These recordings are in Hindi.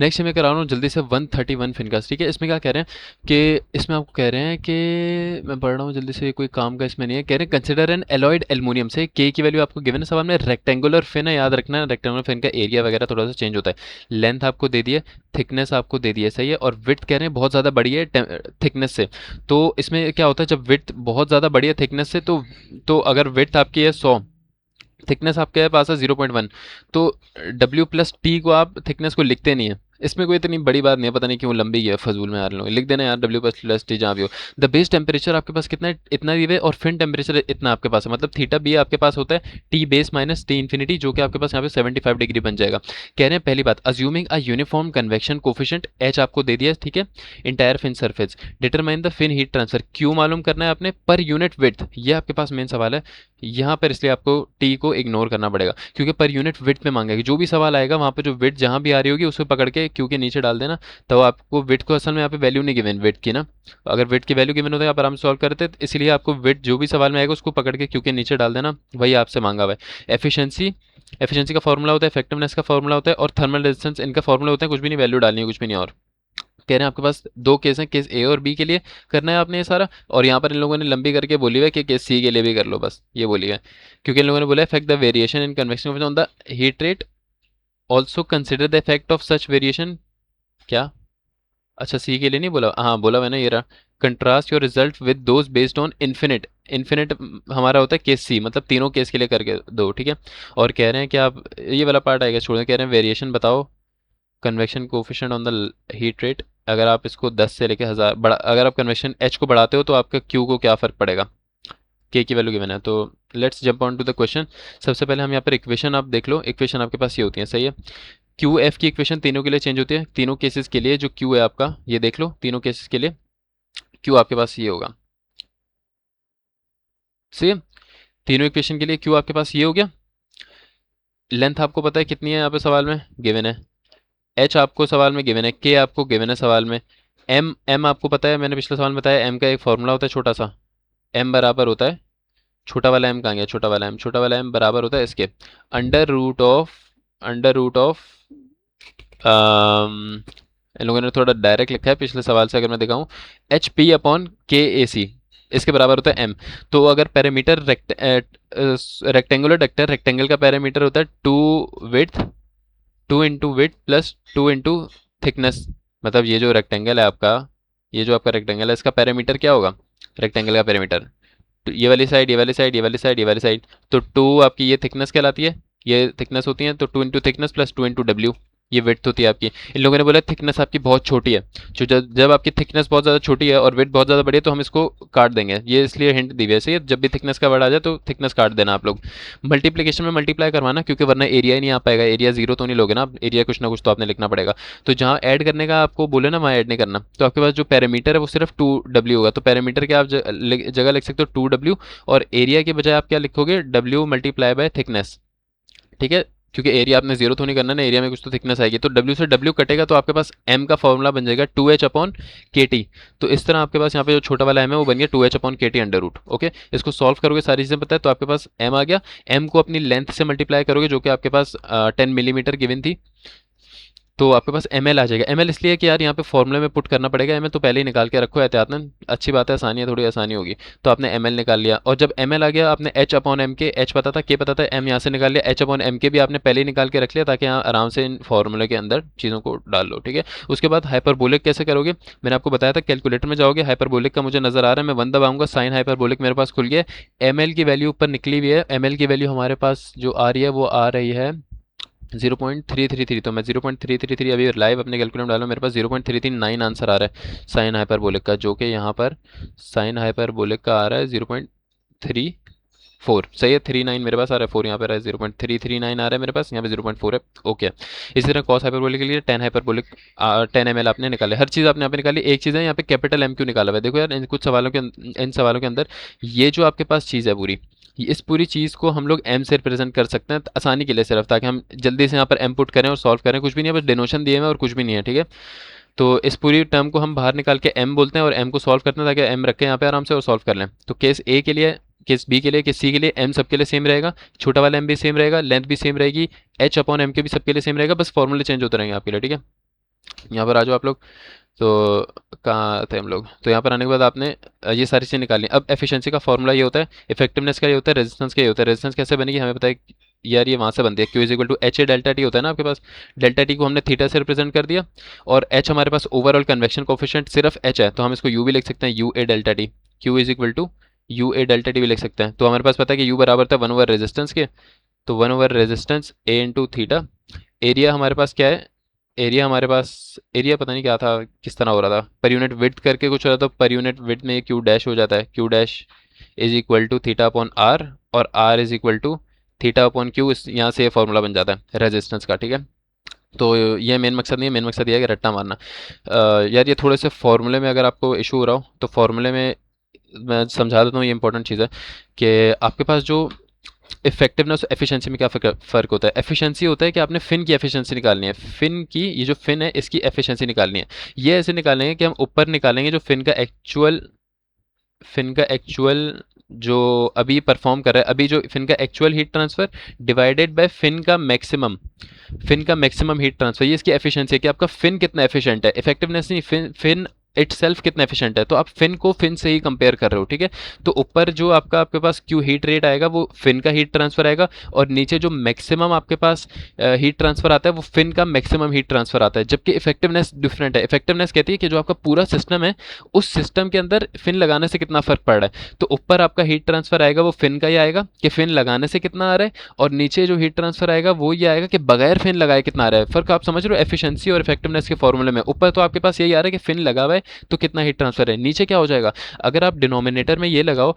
नेक्स्ट मैं करा रहा हूँ जल्दी से 131 फिनकास। ठीक है, इसमें क्या कह रहे हैं कि इसमें आपको कह रहे हैं कि मैं पढ़ रहा हूँ जल्दी से, कोई काम का इसमें नहीं है। कह रहे हैं कंसिडर एन एलॉयड एल्युमिनियम से के की वैल्यू आपको गिवन है सवाल में। रेक्टेंगुलर फिन है, याद रखना रेक्टेंगुलर फिन का एरिया वगैरह थोड़ा सा चेंज होता है। लेंथ आपको दे दी है, थिकनेस आपको दे दी है, सही है। और विड्थ कह रहे हैं बहुत ज़्यादा बड़ी है थिकनेस से। तो इसमें क्या होता है जब विड्थ बहुत ज़्यादा बड़ी है थिकनेस से, तो अगर विड्थ आपकी है 100, थिकनेस आपके पास है 0.1, तो डब्ल्यू प्लस टी को आप थिकनेस को लिखते नहीं है। इसमें कोई इतनी बड़ी बात नहीं है, पता नहीं क्यों लंबी है, फजूल में यार लोग लिख देना यार डब्ल्यू प्लस टी जहाँ भी हो। द बेस टेम्परेचर आपके पास कितना है, इतना दिए हुए, और फिन टेम्परेचर इतना आपके पास है, मतलब थीटा बी आपके पास होता है T base minus T infinity, जो कि आपके पास यहाँ पे 75 डिग्री बन जाएगा। कह रहे हैं पहली बात, assuming a uniform convection coefficient H आपको दे दिया है, ठीक है, entire fin surface. Determine the fin heat transfer, Q मालूम करना है आपने पर यूनिट विड्थ, ये आपके पास मेन सवाल है यहाँ पर, इसलिए आपको टी को इग्नोर करना पड़ेगा क्योंकि पर यूनिट विड्थ में मांगेगा। जो भी सवाल आएगा वहाँ पे जो विड्थ जहाँ भी आ रही होगी उसको पकड़ के क्यू के नीचे डाल देना। तो आपको विड्थ को असल में यहाँ पे वैल्यू नहीं गिवन विड्थ की ना, अगर विड्थ की वैल्यू गिवन होता है आप आराम से सॉल्व करते, तो इसलिए आपको विड्थ जो भी सवाल में आएगा उसको पकड़ के क्यू के नीचे डाल देना, वही आपसे मांगा हुआ है। एफिशिएंसी, एफिशिएंसी का फॉर्मूला होता है, इफेक्टिवनेस का फॉर्मूला होता है, और थर्मल रेजिस्टेंस, इनका फॉर्मूला होता है, कुछ भी नहीं वैल्यू डालनी है, कुछ भी नहीं। और कह रहे हैं आपके पास दो केस हैं, केस ए और बी के लिए करना है आपने ये सारा, और यहाँ पर इन लोगों ने लंबी करके बोली हुई है कि केस सी के लिए भी कर लो, बस ये बोली है। क्योंकि इन लोगों ने बोला effect the variation in convection on the heat rate, also consider the effect of such variation. क्या, अच्छा सी के लिए नहीं बोला, हाँ बोला मैंने, ये रहा। Contrast your result with those based on infinite, infinite हमारा होता है केस सी, मतलब तीनों केस के लिए करके दो, ठीक है। और कह रहे हैं कि आप ये वाला पार्ट आएगा छोड़, कह रहे हैं वेरिएशन बताओ convection coefficient on the heat rate. अगर आप इसको 10 से लेके 1000 बड़ा, अगर आप कन्वेक्शन एच को बढ़ाते हो तो आपका क्यू को क्या फ़र्क पड़ेगा, के की वैल्यू गिवन है। तो let's jump on to the question. सबसे पहले हम यहाँ पर इक्वेशन आप देख लो, इक्वेशन आपके पास ये होती है, सही है। क्यू एफ की इक्वेशन तीनों के लिए चेंज होती है, तीनों केसेस के लिए जो क्यू है आपका, ये देख लो, तीनों केसेस के लिए क्यू आपके पास ये होगा, सेम। तीनों इक्वेशन के लिए क्यू आपके पास ये हो गया। लेंथ आपको पता है कितनी है यहाँ पे सवाल में गिवन है, एच आपको सवाल में गिवन है, के आपको गिवन है सवाल में, एम, एम आपको पता है, मैंने पिछले सवाल में बताया एम का एक फॉर्मूला होता है छोटा सा, एम बराबर होता है, छोटा वाला एम कहाँ गया, छोटा वाला एम, छोटा वाला एम बराबर होता है इसके अंडर रूट ऑफ इन लोगों ने थोड़ा डायरेक्ट लिखा है पिछले सवाल से, अगर मैं दिखाऊं, एच पी अपॉन के ए सी, इसके बराबर होता है एम। तो अगर पैरामीटर रेक्टेंगुलर डक्टर, रेक्टेंगल का पैरामीटर होता है two into width plus two into thickness, मतलब ये जो रेक्टेंगल है आपका, ये जो आपका रेक्टेंगल है इसका पैरामीटर क्या होगा, रेक्टेंगल का पैरामीटर, तो ये वाली साइड, ये वाली साइड, ये वाली साइड, ये वाली साइड, तो टू आपकी ये थिकनेस कहलाती है, ये थिकनेस होती है, तो two into thickness plus two into W, ये विड्थ होती है आपकी। इन लोगों ने बोला थिकनेस आपकी बहुत छोटी है, जो जब जब आपकी थिकनेस बहुत ज़्यादा छोटी है और विड्थ बहुत ज़्यादा बड़ी है तो हम इसको काट देंगे, ये इसलिए हिंट दी वैसे, जब भी थिकनेस का वर्ड आ जाए तो थिकनेस काट देना आप लोग। मल्टीप्लिकेशन में मल्टीप्लाई करवाना, क्योंकि वरना एरिया ही नहीं आ पाएगा, एरिया जीरो तो नहीं लोगे ना, एरिया कुछ ना कुछ तो आपने लिखना पड़ेगा। तो जहाँ ऐड करने का आपको बोले ना वहाँ ऐड नहीं करना, तो आपके पास जो पैरामीटर है वो सिर्फ टू डब्ल्यू होगा, तो पैरामीटर के आप जगह लिख सकते हो टू डब्ल्यू, और एरिया के बजाय आप क्या लिखोगे, डब्ल्यू मल्टीप्लाई बाय थिकनेस, ठीक है। क्योंकि एरिया आपने जीरो तो नहीं करना ना, एरिया में कुछ तो थिकनेस आएगी, तो डब्ल्यू से डब्ल्यू कटेगा तो आपके पास एम का फॉर्मूला बन जाएगा 2h अपॉन के टी। तो इस तरह आपके पास यहाँ पे जो छोटा वाला एम है वो बन गया 2h अपॉन के टी अंडर रूट, ओके। इसको सॉल्व करोगे सारी चीज़ें पता है, तो आपके पास एम आ गया, एम को अपनी लेंथ से मल्टीप्लाई करोगे जो कि आपके पास 10 मिलीमीटर गिवन थी, तो आपके पास एम एल आ जाएगा। एम एल इसलिए कि यार यहाँ पे फॉर्मूले में पुट करना पड़ेगा, एम एल तो पहले ही निकाल के रखो एहतियातन, अच्छी बात है, आसानी है, थोड़ी आसानी होगी। तो आपने एम एल निकाल लिया, और जब एम एल आ गया आपने एच अपॉन एम के, एच पता था, के पता था, एम यहाँ से निकाल लिया, एच अपॉन एम के भी आपने पहले ही निकाल के रख लिया, ताकि यहाँ आराम से इन फॉर्मूले के अंदर चीज़ों को डाल लो, ठीक है। उसके बाद हाइपरबोलिक कैसे करोगे, मैंने आपको बताया था, कैलकुलेटर में जाओगे, हाइपरबोलिक का मुझे नजर आ रहा है, मैं वन दबाऊंगा, साइन हाइपरबोलिक मेरे पास खुल गया, एम एल की वैल्यू ऊपर निकली हुई है, एम एल की वैल्यू हमारे पास जो आ रही है वो आ रही है 0.333, तो मैं 0.333 अभी लाइव अपने कैलकुलेटर में डालूँ, मेरे पास 0.339 आंसर आ रहा है साइन हाइपरबोलिक का, जो कि यहाँ पर साइन हाइपरबोलिक का आ रहा है 0.34, सही है। 39 मेरे पास आ रहा है, 4 यहाँ पे आ रहा है, 0.339 आ रहा है मेरे पास, यहाँ पे 0.4 है, ओके। इसी तरह कॉस हाइपरबोलिक के लिए 10 हाइपरबोलिक 10 ml आपने निकाले, हर चीज़ आपने यहाँ पे निकाली। एक चीज़ है यहाँ पे कैपिटल एम क्यू निकाला हुआ है, देखो यार इन कुछ सवालों के इन सवालों के अंदर ये जो आपके पास चीज़ है पूरी, इस पूरी चीज़ को हम लोग एम से रिप्रेजेंट कर सकते हैं आसानी के लिए, सिर्फ ताकि हम जल्दी से यहाँ पर एम पुट करें और सॉल्व करें, कुछ भी नहीं है, बस डिनोशन दिए हुए और कुछ भी नहीं है, ठीक है। तो इस पूरी टर्म को हम बाहर निकाल के एम बोलते हैं और एम को सॉल्व करते हैं, ताकि एम रखें यहाँ पे आराम से और सॉल्व कर लें। तो केस ए के लिए, केस बी के लिए, केस सी के लिए एम सबके लिए सेम रहेगा, छोटा वाला एम भी सेम रहेगा, लेंथ भी सेम रहेगी, एच अपॉन एम के भी सबके लिए सेम रहेगा, बस फॉर्मूले चेंज होते रहेंगे आपके लिए, ठीक है। यहाँ पर आ जाओ आप लोग। तो कहाँ थे हम लोग? तो यहाँ पर आने के बाद आपने ये सारी चीज़ें निकालनी। अब एफिशिएंसी का फॉर्मूला ये होता है, इफेक्टिवनेस का ये होता है, रेजिस्टेंस का ये होता है। रेजिस्टेंस कैसे बनेगी हमें पता है यार, ये वहाँ से बनती है, Q is equal to H A delta T होता है ना आपके पास। डेल्टा टी को हमने थीटा से रिप्रेजेंट कर दिया, और एच हमारे पास ओवरऑल कन्वेक्शन कोफिशिएंट सिर्फ एच है, तो हम इसको यू भी लिख सकते हैं, U A delta T. Q is equal to U A delta T भी लिख सकते हैं। तो हमारे पास पता है कि यू बराबर था 1 ओवर रेजिस्टेंस के, तो 1 ओवर रेजिस्टेंस ए इंटू थीटा। एरिया हमारे पास क्या है? एरिया हमारे पास, एरिया पता नहीं क्या था, किस तरह हो रहा था, पर यूनिट विड्थ करके कुछ हो रहा था, तो पर यूनिट विड्थ में क्यू डैश हो जाता है, Q dash is equal to theta upon R, और R is equal to theta upon Q. इस यहाँ से ये फॉर्मूला बन जाता है रेजिस्टेंस का, ठीक है। तो ये मेन मकसद नहीं है, मेन मकसद ये है कि रट्टा मारना। यार ये थोड़े से फॉर्मूले में अगर आपको इशू हो रहा हो तो फॉर्मूले में मैं समझा देता हूँ, ये इंपॉर्टेंट चीज़ है कि आपके पास जो इफेक्टिवनेस एफिशिएंसी में क्या फ़र्क होता है। एफिशिएंसी होता है कि आपने फिन की एफिशिएंसी निकालनी है, फिन की, ये जो फिन है इसकी एफिशिएंसी निकालनी है। ये ऐसे निकालेंगे कि हम ऊपर निकालेंगे जो फिन का एक्चुअल जो अभी परफॉर्म कर रहा है, अभी जो फिन का actual heat transfer divided by fin का मैक्सिमम हीट ट्रांसफर, ये इसकी एफिशिएंसी है कि आपका फिन कितना एफिशिएंट है। इफेक्टिवनेस नहीं, फिन फिन इट सेल्फ कितना एफिशिएंट है, तो आप फिन को फिन से ही कंपेयर कर रहे हो, ठीक है। तो ऊपर जो आपके पास क्यू हीट रेट आएगा वो फिन का हीट ट्रांसफर आएगा, और नीचे जो मैक्सिमम आपके पास हीट ट्रांसफर आता है वो फिन का मैक्सिमम हीट ट्रांसफर आता है। जबकि इफेक्टिवनेस डिफरेंट है। इफेक्टिवनेस कहती है कि जो आपका पूरा सिस्टम है उस सिस्टम के अंदर फिन लगाने से कितना फर्क पड़ रहा है। तो ऊपर आपका हीट ट्रांसफर आएगा वो फिन का ही आएगा कि फिन लगाने से कितना आ रहा है, और नीचे जो हीट ट्रांसफर आएगा वो ये आएगा कि बगैर फिन लगाए कितना आ रहा है। फर्क आप समझ रहे हो एफिशिएंसी और इफेक्टिवनेस के फॉर्मूले में? ऊपर तो आपके पास यही आ रहा है कि फिन लगा हुआ है तो कितना हीट ट्रांसफर है। नीचे क्या हो जाएगा, अगर आप डिनोमिनेटर में ये लगाओ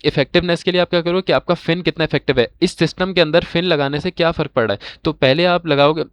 इफेक्टिवनेस के लिए, आप क्या करो कि आपका फिन कितना इफेक्टिव है, इस सिस्टम के अंदर फिन लगाने से क्या फर्क पड़ रहा है। तो पहले आप लगाओगे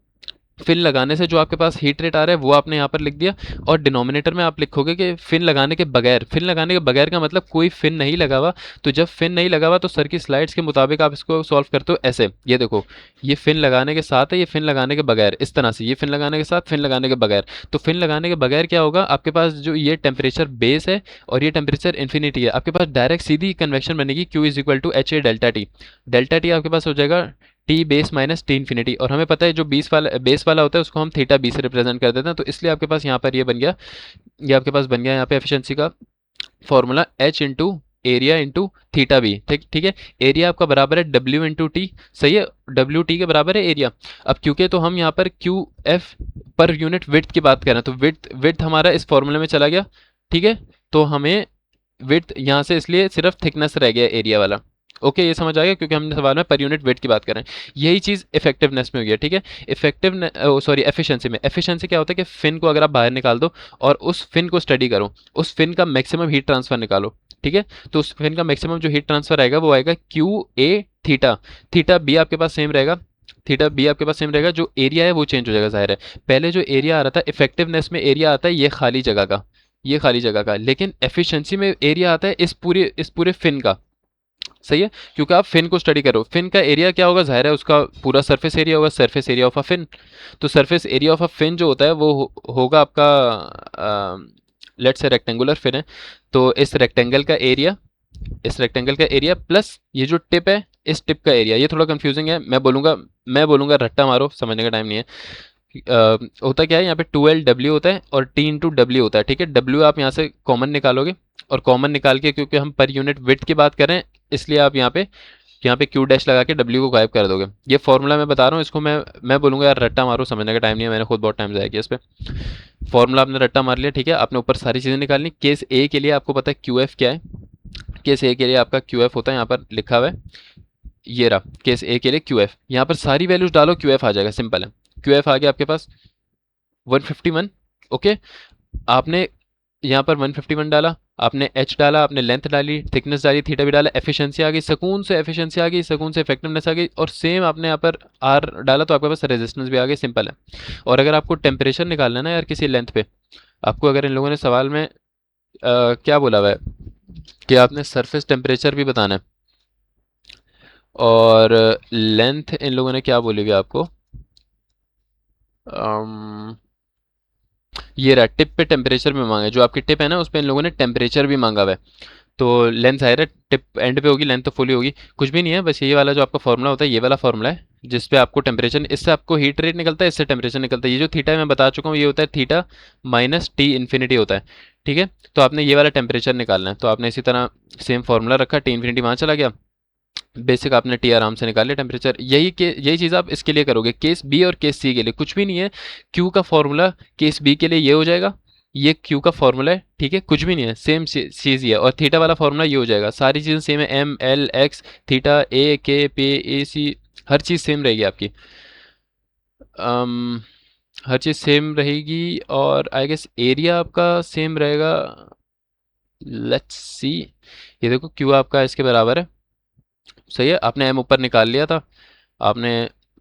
फिन लगाने से जो आपके पास हीट रेट आ रहा है वो आपने यहाँ पर लिख दिया, और डिनोमिनेटर में आप लिखोगे कि फिन लगाने के बगैर। फिन लगाने के बगैर का मतलब कोई फिन नहीं लगा हुआ। तो जब फिन नहीं लगा हुआ तो सर की स्लाइड्स के मुताबिक आप इसको सॉल्व करते हो ऐसे, ये देखो, ये फिन लगाने के साथ है, ये फिन लगाने के बगैर, इस तरह से, ये फिन लगाने के साथ, फिन लगाने के बगैर। तो फिन लगाने के बगैर क्या होगा, आपके पास जो ये टेम्परेचर बेस है और ये टेम्परेचर इन्फिनिटी है, आपके पास डायरेक्ट सीधी कन्वेक्शन बनेगी, Q is equal to H A delta T. Delta T आपके पास हो जाएगा T base minus T infinity, और हमें पता है जो बेस वाला होता है उसको हम थीटा बी से रिप्रेजेंट कर देते हैं, तो इसलिए आपके पास यहाँ पर ये बन गया, ये आपके पास बन गया यहाँ पे एफिशिएंसी का formula H into area into theta B. ठीक ठीक है। एरिया आपका बराबर है डब्ल्यू इंटू टी, सही है, डब्ल्यू टी के बराबर है एरिया। अब क्योंकि तो हम यहाँ पर क्यू एफ पर यूनिट विड्थ की बात कर रहे हैं, तो विड्थ विड्थ हमारा इस फॉर्मूले में चला गया, ठीक है। तो हमें विड्थ यहाँ से इसलिए सिर्फ थिकनेस रह गया एरिया वाला। ओके, ये समझ आ गया, क्योंकि हमने सवाल में पर यूनिट वेट की बात कर रहे हैं। यही चीज़ इफेक्टिवनेस में हो गया, ठीक है। सॉरी एफिशिएंसी में, एफिशिएंसी क्या होता है कि फिन को अगर आप बाहर निकाल दो और उस फिन को स्टडी करो, उस फिन का मैक्सिमम हीट ट्रांसफर निकालो, ठीक है। तो उस फिन का मैक्सिमम जो हीट ट्रांसफर आएगा वो आएगा Q A theta. Theta B आपके पास सेम रहेगा, थीटा बी आपके पास सेम रहेगा, जो एरिया है वो चेंज हो जाएगा, जाहिर है। पहले जो एरिया आ रहा था इफेक्टिवनेस में, एरिया आता है ये खाली जगह का, ये खाली जगह का, लेकिन एफिशिएंसी में एरिया आता है इस पूरे फिन का, सही है। क्योंकि आप फिन को स्टडी करो, फिन का एरिया क्या होगा, जाहिर है उसका पूरा सरफेस एरिया होगा, surface area of a fin. तो surface area of a fin जो होता है वो होगा आपका, लेट्स से रेक्टेंगुलर फिन है, तो इस रेक्टेंगल का एरिया प्लस ये जो टिप है इस टिप का एरिया। ये थोड़ा कंफ्यूजिंग है, मैं बोलूँगा रट्टा मारो, समझने का टाइम नहीं है। होता क्या है यहाँ पे 2L W होता है और T इंटू डब्ल्यू होता है, ठीक है। W आप यहाँ से कॉमन निकालोगे, और कॉमन निकाल के, क्योंकि हम पर यूनिट विड्थ की बात कर रहे हैं इसलिए आप यहाँ पे Q डैश लगा के W को गायब कर दोगे। ये फॉर्मूला मैं बता रहा हूँ, इसको मैं बोलूँगा यार रट्टा मारो, समझने का टाइम नहीं है, मैंने खुद बहुत टाइम ज़ाया किया इस पर। फॉर्मूला आपने रट्टा मार लिया, ठीक है। आपने ऊपर सारी चीज़ें निकालनी। केस ए के लिए आपको पता है QF क्या है। केस ए के लिए आपका QF होता है, यहाँ पर लिखा हुआ है, ये रहा केस ए के लिए QF। यहाँ पर सारी वैल्यूज डालो, QF आ जाएगा, सिंपल है। QF आ गया आपके पास 151। ओके, आपने यहाँ पर 151 डाला, आपने H डाला, आपने लेंथ डाली, थिकनेस डाली, थीटा भी डाला, एफिशिएंसी आ गई, सुकून से एफिशिएंसी आ गई, सुकून से इफेक्टिवनेस आ गई, और सेम आपने यहाँ पर R डाला तो आपके पास रेजिस्टेंस भी आ गई, सिंपल है। और अगर आपको टेम्परेचर निकालना है ना यार किसी लेंथ पे, आपको अगर इन लोगों ने सवाल में क्या बोला हुआ है कि आपने सरफेस टेम्परेचर भी बताना है, और लेंथ इन लोगों ने क्या बोली हुई है आपको, ये रहा टिप पे टेम्परेचर भी मांगा है, जो आपकी टिप है ना उस पर इन लोगों ने टेम्परेचर भी मांगा हुआ है। तो लेंथ जाहिर है टिप एंड पे होगी, लेंथ तो फुली होगी, कुछ भी नहीं है, बस ये वाला जो आपका फॉर्मूला होता है, ये वाला फॉर्मूला है, जिस पे आपको टेम्परेचर, इससे आपको हीट रेट निकलता है, इससे टेम्परेचर निकलता है। ये जो थीटा है मैं बता चुका हूँ, ये होता है थीटा माइनस टी इन्फिनिटी होता है। ठीक है, तो आपने ये वाला टेम्परेचर निकालना है, तो आपने इसी तरह सेम फार्मूला रखा, टी इन्फिनिटी वहाँ चला गया, बेसिक आपने टी आराम से निकाल लिया टेम्परेचर। यही चीज़ आप इसके लिए करोगे, केस बी और केस सी के लिए कुछ भी नहीं है। क्यू का फॉर्मूला केस बी के लिए ये हो जाएगा, ये क्यू का फॉर्मूला है, ठीक है, कुछ भी नहीं है, सेम चीज़ ही है। और थीटा वाला फॉर्मूला ये हो जाएगा, सारी चीज़ें सेम है, एम एल एक्स थीटा ए के पे ए सी, हर चीज़ सेम रहेगी आपकी। अम, हर चीज़ सेम रहेगी, और आई गेस एरिया आपका सेम रहेगा। लेट्स सी, ये देखो क्यू आपका इसके बराबर है, सही है, आपने एम ऊपर निकाल लिया था, आपने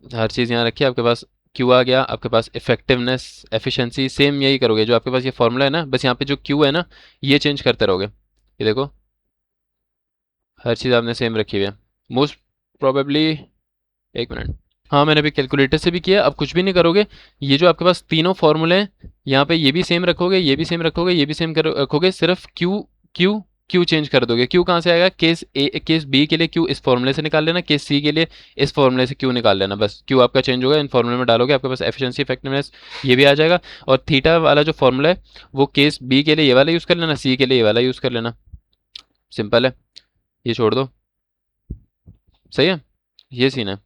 हर चीज़ यहाँ रखी, आपके पास क्यू आ गया, आपके पास इफेक्टिवनेस एफिशिएंसी सेम यही करोगे, जो आपके पास ये फॉर्मूला है ना, बस यहाँ पे जो क्यू है ना ये चेंज करते रहोगे। ये देखो हर चीज़ आपने सेम रखी हुई है मोस्ट प्रोबेबली। एक मिनट, हाँ मैंने अभी कैलकुलेटर से भी किया। अब कुछ भी नहीं करोगे, ये जो आपके पास तीनों फॉर्मूले हैं, यहाँ पे ये भी सेम रखोगे, ये भी सेम रखोगे, ये भी सेम रखोगे, सिर्फ क्यू क्यू क्यू चेंज कर दोगे। क्यू कहाँ से आएगा, केस ए केस बी के लिए क्यू इस फॉर्मूले से निकाल लेना, केस सी के लिए इस फॉर्मूले से क्यू निकाल लेना, बस क्यू आपका चेंज होगा, इन फॉर्मूले में डालोगे, आपके पास एफिशिएंसी इफेक्टिवनेस ये भी आ जाएगा। और थीटा वाला जो फॉर्मूला है वो केस बी के लिए ये वाला यूज़ कर लेना, सी के लिए ये वाला यूज़ कर लेना, सिंपल है, ये छोड़ दो, सही है, ये सीन है।